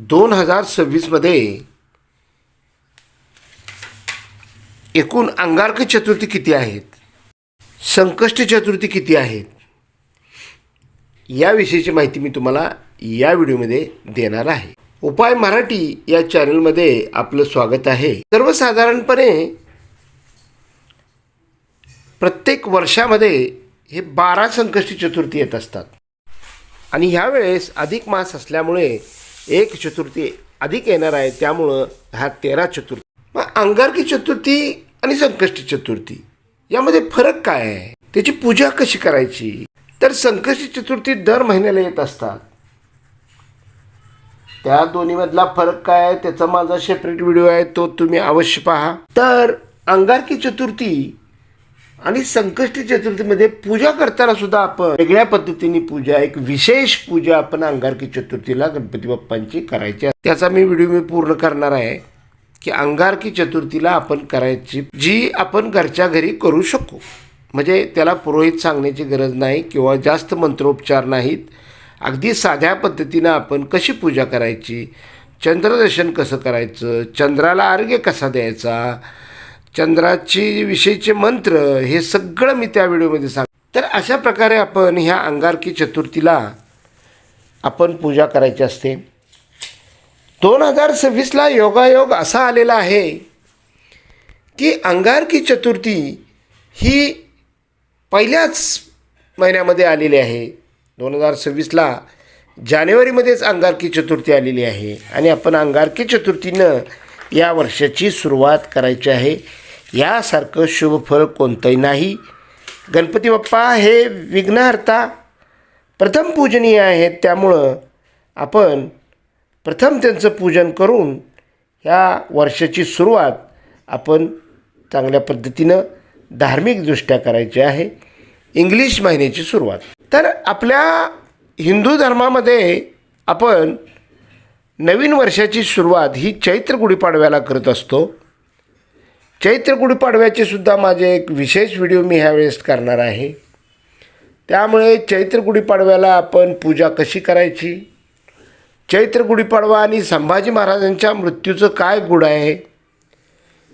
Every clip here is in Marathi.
2026मध्ये एकूण अंगारकी चतुर्थी किती आहेत, संकष्टी चतुर्थी किती आहेत, याविषयीची माहिती मी तुम्हाला या व्हिडिओमध्ये देणार आहे. उपाय मराठी या चॅनलमध्ये आपलं स्वागत आहे. सर्वसाधारणपणे प्रत्येक वर्षामध्ये हे 12 संकष्टी चतुर्थी येत असतात आणि ह्यावेळेस अधिक मास असल्यामुळे एक चतुर्थी अधिक येणार आहे, त्यामुळं ह्या 13 चतुर्थी. मग अंगारकी चतुर्थी आणि संकष्टी चतुर्थी यामध्ये फरक काय आहे, त्याची पूजा कशी करायची? तर संकष्टी चतुर्थी दर महिन्याला येत असतात. त्या दोन्हीमधला फरक काय आहे त्याचा माझा सेपरेट व्हिडिओ आहे, तो तुम्ही अवश्य पहा. तर अंगारकी चतुर्थी आणि संकष्टी चतुर्थीमध्ये पूजा करताना सुद्धा आपण वेगळ्या पद्धतीने पूजा, एक विशेष पूजा आपण अंगारकी चतुर्थीला गणपती बाप्पांची करायची. त्याचा मी व्हिडिओ पूर्ण करणार आहे की अंगारकी चतुर्थीला आपण करायची जी आपण घरच्या घरी करू शकू. म्हणजे त्याला पुरोहित सांगण्याची गरज नाही किंवा जास्त मंत्रोपचार नाहीत. अगदी साध्या पद्धतीनं आपण कशी पूजा करायची, चंद्रदर्शन कसं करायचं, चंद्राला अर्घ्य कसा द्यायचा, चंद्राची विषयीचे मंत्र, हे सगळं मी त्या व्हिडिओमध्ये सांग. तर अशा प्रकारे आपण ह्या अंगारकी चतुर्थीला आपण पूजा करायची असते. 2026ला योगायोग असा आलेला आहे की अंगारकी चतुर्थी ही पहिल्याच महिन्यामध्ये आलेली आहे. 2026ला जानेवारीमध्येच अंगारकी चतुर्थी आलेली आहे आणि आपण अंगारकी चतुर्थीनं या वर्षाची सुरुवात करायची आहे. यासारखं शुभफळ कोणतंही नाही. गणपती बाप्पा हे विघ्नहर्ता प्रथम पूजनीय आहेत, त्यामुळं आपण प्रथम त्यांचं पूजन करून ह्या वर्षाची सुरुवात आपण चांगल्या पद्धतीनं धार्मिकदृष्ट्या करायची आहे. इंग्लिश महिन्याची सुरुवात. तर आपल्या हिंदू धर्मामध्ये आपण नवीन वर्षाची सुरुवात ही चैत्र गुढीपाडव्याला करत असतो. चैत्र गुढीपाडव्याचे सुद्धा माझे एक विशेष व्हिडिओ मी ह्यावेळेस करणार आहे. त्यामुळे चैत्र गुढीपाडव्याला आपण पूजा कशी करायची, चैत्र गुढीपाडवा आणि संभाजी महाराजांच्या मृत्यूचं काय गुढ आहे,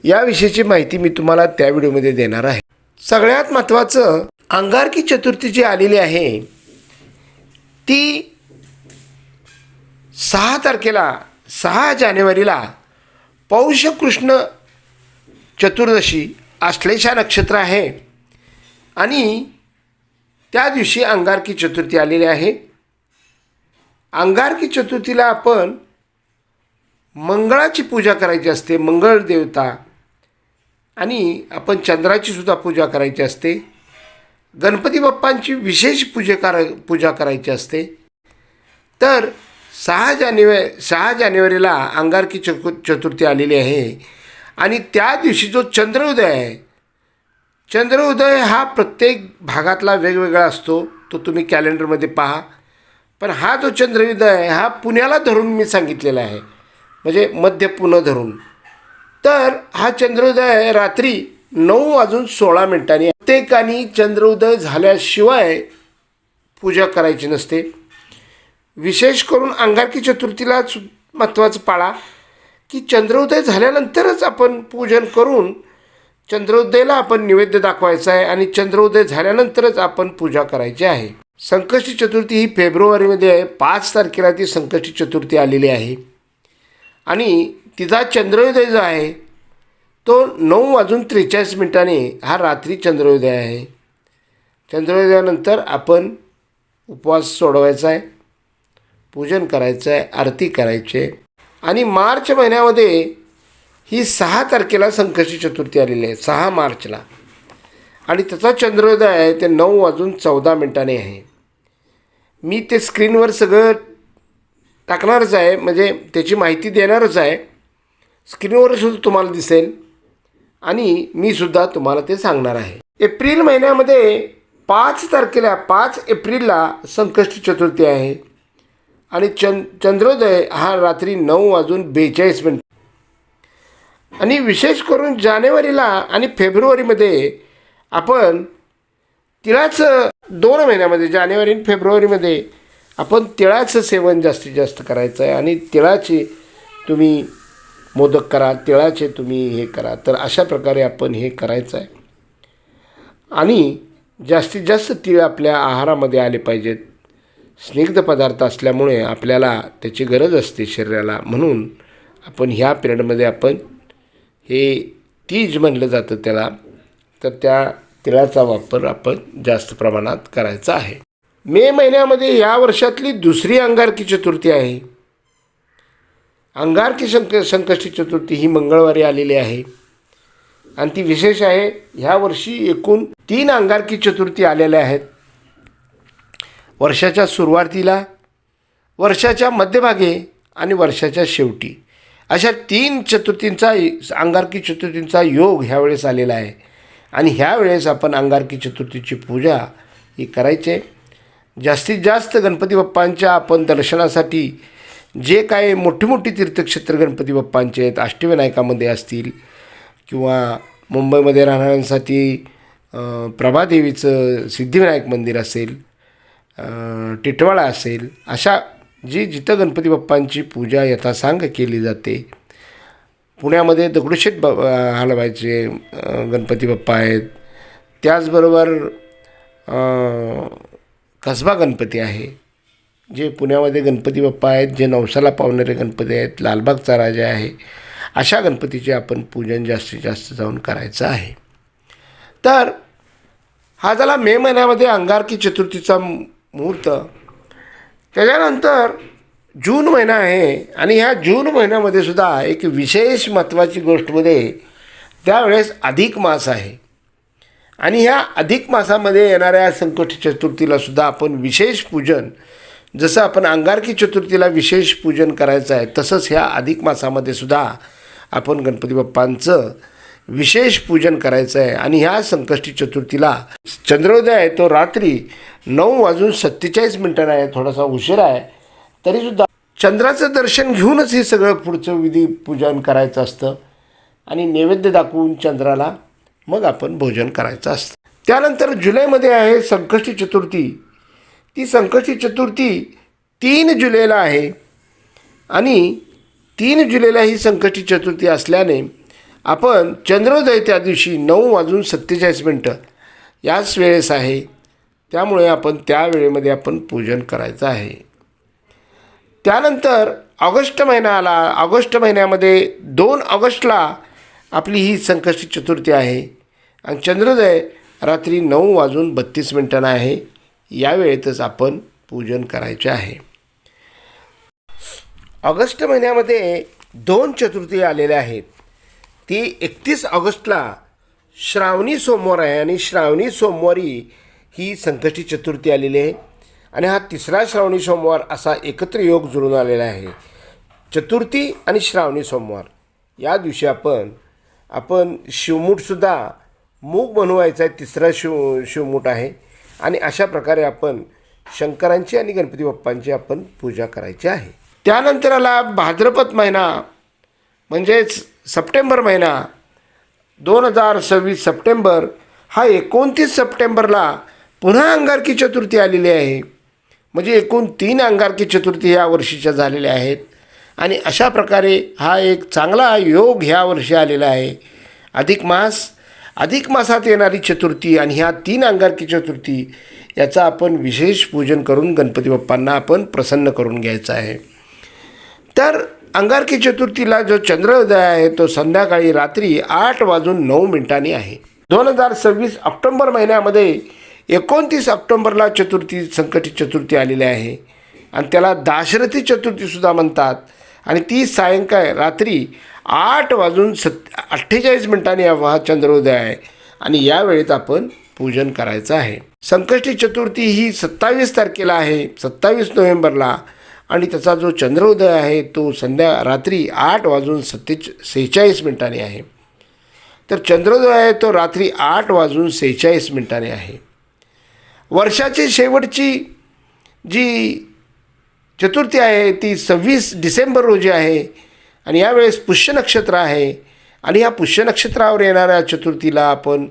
याविषयीची माहिती मी तुम्हाला त्या व्हिडिओमध्ये देणार आहे. सगळ्यात महत्त्वाचं, अंगारकी चतुर्थी जी आलेली आहे ती 6 तारखेला 6 जानेवारीला पौष कृष्ण चतुर्दशी आश्लेषा नक्षत्र आहे आणि त्या दिवशी अंगारकी चतुर्थी आलेली आहे. अंगारकी चतुर्थीला आपण मंगळाची पूजा करायची असते, मंगळ देवता, आणि आपण चंद्राची सुद्धा पूजा करायची असते. गणपती बाप्पांची विशेष पूजा करायची असते. तर 6 जानेवारीला अंगारकी चतुर्थी आलेली आहे आणि त्या दिवशी जो चंद्रोदय आहे, चंद्रोदय हा प्रत्येक भागातला वेगवेगळा असतो, तो तुम्ही कॅलेंडरमध्ये पहा. पण हा जो चंद्रोदय आहे हा पुण्याला धरून मी सांगितलेला आहे, म्हणजे मध्य पुणे धरून. तर हा चंद्रोदय रात्री 9:16 प्रत्येकाने चंद्रोदय झाल्याशिवाय पूजा करायची नसते. विशेष करून अंगारकी चतुर्थीलाच महत्त्वाचं पाळा की चंद्रोदय झाल्यानंतरच आपण पूजन करून चंद्रोदयाला आपण नैवेद्य दाखवायचा आहे आणि चंद्रोदय झाल्यानंतरच आपण पूजा करायची आहे. संकष्टी चतुर्थी ही फेब्रुवारीमध्ये आहे. 5 तारखेला ती संकष्टी चतुर्थी आलेली आहे आणि तिचा चंद्रोदय जो आहे तो 9:43 हा रात्री चंद्रोदय आहे. चंद्रोदयानंतर आपण उपवास सोडवायचा आहे, पूजन करायचं आहे, आरती करायची आहे. आणि मार्च महिन्यामध्ये ही 6 तारखेला संकष्टी चतुर्थी आलेली आहे, 6 मार्चला, आणि त्याचा चंद्रोदय आहे ते 9:14 आहे. मी ते स्क्रीनवर सगळं टाकणारच आहे, म्हणजे त्याची माहिती देणारच आहे. स्क्रीनवर सुद्धा तुम्हाला दिसेल आणि मी सुद्धा तुम्हाला ते सांगणार आहे. एप्रिल महिन्यामध्ये 5 एप्रिलला संकष्टी चतुर्थी आहे आणि चंद्रोदय हा रात्री 9:42. आणि विशेष करून जानेवारीला आणि फेब्रुवारीमध्ये आपण तिलाच 2 महिन्यामध्ये जानेवारी आणि फेब्रुवारीमध्ये आपण तिळाचं सेवन जास्तीत जास्त करायचं आहे आणि तिळाचे तुम्ही मोदक करा, तिळाचे तुम्ही हे करा. तर अशा प्रकारे आपण हे करायचं आहे आणि जास्तीत जास्त तीळ आपल्या आहारामध्ये आले पाहिजेत. स्निग्ध पदार्थ असल्यामुळे आपल्याला त्याची गरज असते शरीराला, म्हणून आपण ह्या पिरियडमध्ये आपण हे तीज म्हणलं जातं त्याला, तर त्या तिळाचा वापर आपण जास्त प्रमाणात करायचा आहे. मे महिन्यामध्ये या वर्षातली दुसरी अंगारकी चतुर्थी आहे. अंगारकी संकष्टी चतुर्थी ही मंगळवारी आलेली आहे आणि ती विशेष आहे. ह्या वर्षी एकूण 3 अंगारकी चतुर्थी आलेल्या आहेत. वर्षाच्या सुरुवातीला, वर्षाच्या मध्यभागी आणि वर्षाच्या शेवटी अशा 3 चतुर्थींचा अंगारकी चतुर्थींचा योग ह्यावेळेस आलेला आहे आणि ह्यावेळेस आपण अंगारकी चतुर्थीची पूजा ही करायची. जास्तीत जास्त गणपती बाप्पांच्या आपण दर्शनासाठी जे काय मोठी मोठी तीर्थक्षेत्र गणपती बाप्पांचे आहेत, अष्टविनायकामध्ये असतील किंवा मुंबईमध्ये राहणाऱ्यांसाठी प्रभादेवीचं सिद्धिविनायक मंदिर असेल, टिटवाळा असेल, अशा जिथं गणपती बाप्पांची पूजा यथासांग केली जाते. पुण्यामध्ये दगडूशेठ हलवायचे गणपती बाप्पा आहेत. त्याचबरोबर कसबा गणपती आहे, जे पुण्यामध्ये गणपती बाप्पा आहेत, जे नवसाला पावणारे गणपती आहेत. लालबागचा राजा आहे. अशा गणपतीचे आपण पूजन जास्तीत जास्त जाऊन करायचं आहे. तर हा झाला मे महिन्यामध्ये अंगारकी चतुर्थीचा मुहूर्त. त्याच्यानंतर जून महिना आहे आणि ह्या जून महिन्यामध्ये सुद्धा एक विशेष महत्त्वाची गोष्टमध्ये त्यावेळेस अधिक मास आहे आणि ह्या अधिक मासामध्ये येणाऱ्या संकष्टी चतुर्थीलासुद्धा आपण विशेष पूजन, जसं आपण अंगारकी चतुर्थीला विशेष पूजन करायचं आहे, तसंच ह्या अधिक मासामध्ये सुद्धा आपण गणपती बाप्पांचं विशेष पूजन करायचं आहे. आणि ह्या संकष्टी चतुर्थीला चंद्रोदय आहे तो रात्री 9:47 आहे. थोडासा उशीर आहे, तरीसुद्धा चंद्राचं दर्शन घेऊनच हे सगळं पुढचं विधी पूजन करायचं असतं आणि नैवेद्य दाखवून चंद्राला मग आपण भोजन करायचं असतं. त्यानंतर जुलैमध्ये आहे संकष्टी चतुर्थी. ती संकष्टी चतुर्थी 3 जुलैला आहे आणि 3 जुलैला ही संकष्टी चतुर्थी असल्याने आपण चंद्रोदय त्या दिवशी 9:47 याच वेळेस आहे. त्यामुळे आपण त्या वेळेमध्ये आपण पूजन करायचं आहे. त्यानंतर ऑगस्ट महिना आला. ऑगस्ट महिन्यामध्ये 2 ऑगस्टला आपली ही संकष्टी चतुर्थी आहे आणि चंद्रोदय रात्री 9:32 आहे. या वेळेतच आपण पूजन करायचे आहे. ऑगस्ट महिन्यामध्ये 2 चतुर्थी आलेल्या आहेत. ती 31 ऑगस्टला श्रावणी सोमवार आहे आणि श्रावणी सोमवारी ही संकष्टी चतुर्थी आलेली आहे आणि हा 3रा श्रावणी सोमवार असा एकत्र योग जुळून आलेला आहे. चतुर्थी आणि श्रावणी सोमवार या दिवशी आपण शिवमूठसुद्धा मूग बनवायचा आहे. 3रा शिवमूठ आहे आणि अशा प्रकारे आपण शंकरांची आणि गणपती बाप्पांची आपण पूजा करायची आहे. त्यानंतर आला भाद्रपद महिना म्हणजेच सप्टेंबर महिना. 2026 सप्टेंबर हा 29 सप्टेंबरला पुन्हा अंगारकी चतुर्थी आलेली आहे. म्हणजे एकूण 3 अंगारकी चतुर्थी ह्या वर्षीच्या झालेल्या आहेत आणि अशा प्रकारे हा एक चांगला योग ह्या वर्षी आलेला आहे. अधिक मासात येणारी चतुर्थी आणि ह्या 3 अंगारकी चतुर्थी याचा आपण विशेष पूजन करून गणपती बाप्पांना आपण प्रसन्न करून घ्यायचं आहे. तर अंगारकी चतुर्थीला जो चंद्रोदय आहे तो संध्याकाळी रात्री 8:09 आहे. 2026 ऑक्टोंबर महिन्यामध्ये 29 ऑक्टोंबरला संकष्टी चतुर्थी आलेली आहे आणि त्याला दाशरथी चतुर्थीसुद्धा म्हणतात आणि ती सायंकाळ रात्री 8:48 हा चंद्रोदय आहे आणि या वेळेत आपण पूजन करायचं आहे. संकष्टी चतुर्थी ही 27 तारखेला आहे, 27 नोव्हेंबरला आणि त्याचा जो चंद्रोदय आहे तो रात्री 8:46 आहे. तर चंद्रोदय आहे तो रात्री 8:46 आहे. वर्षाची शेवटची जी चतुर्थी आहे ती 26 डिसेंबर रोजी आहे आणि यावेळेस पुष्य नक्षत्र आहे आणि या पुष्य नक्षत्रावर येणाऱ्या चतुर्थीला आपण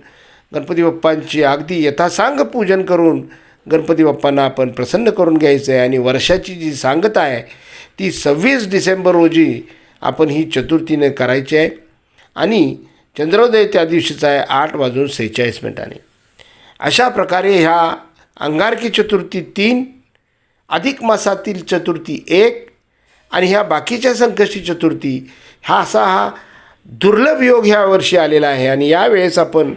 गणपती बाप्पांची अगदी यथासांग पूजन करून गणपती बाप्पांना आपण प्रसन्न करून घ्यायचं आहे. आणि वर्षाची जी सांगता आहे ती 26 डिसेंबर रोजी आपण ही चतुर्थीने करायची आहे. आणि चंद्रोदय त्या दिवशीचा आहे 8:46. अशा प्रकारे ह्या अंगारकी चतुर्थी 3, अधिक मासातील चतुर्थी 1 आणि ह्या बाकीच्या संकष्टी चतुर्थी हा दुर्लभ योग ह्या वर्षी आलेला आहे. आणि यावेळेस आपण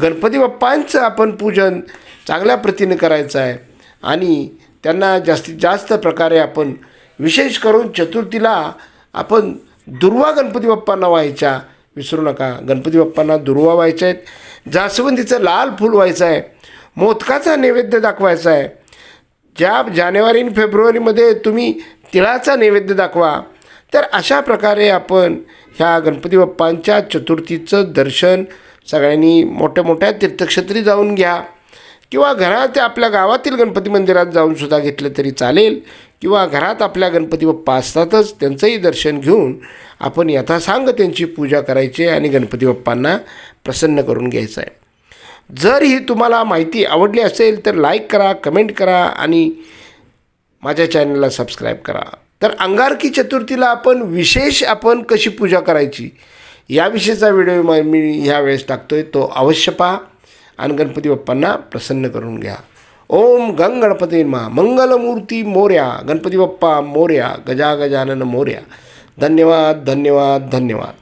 गणपती बाप्पांचं आपण पूजन चांगल्या प्रतीने करायचं आहे. आणि त्यांना जास्तीत जास्त प्रकारे आपण विशेष करून चतुर्थीला आपण दुर्वा गणपती बाप्पांना व्हायच्या विसरू नका. गणपती बाप्पांना दुर्वा व्हायच्या आहेत, जास्वंदीचं लाल फूल व्हायचं आहे, मोदकाचा नैवेद्य दाखवायचा आहे. ज्या जानेवारी आणि फेब्रुवारीमध्ये तुम्ही तिळाचा नैवेद्य दाखवा. तर अशा प्रकारे आपण ह्या गणपती बाप्पांच्या चतुर्थीचं दर्शन सगळ्यांनी मोठ्या मोठ्या तीर्थक्षेत्री जाऊन घ्या, किंवा घरात आपल्या गावातील गणपती मंदिरात जाऊनसुद्धा घेतलं तरी चालेल, किंवा घरात आपल्या गणपती बाप्पा असतातच त्यांचंही दर्शन घेऊन आपण यथासांग त्यांची पूजा करायची आणि गणपती बाप्पांना प्रसन्न करून घ्यायचं आहे. जर ही तुम्हाला माहिती आवडली असेल तर लाईक करा, कमेंट करा आणि माझ्या चॅनलला सबस्क्राईब करा. तर अंगारकी चतुर्थीला आपण कशी पूजा करायची याविषयीचा व्हिडिओ मी ह्यावेळेस टाकतो आहे, तो अवश्य पहा आणि गणपती बाप्पांना प्रसन्न करून घ्या. ओम गंग गणपती नमः. मंगलमूर्ती मोर्या, गणपती बाप्पा मोर्या, गजानन मोर्या. धन्यवाद धन्यवाद धन्यवाद.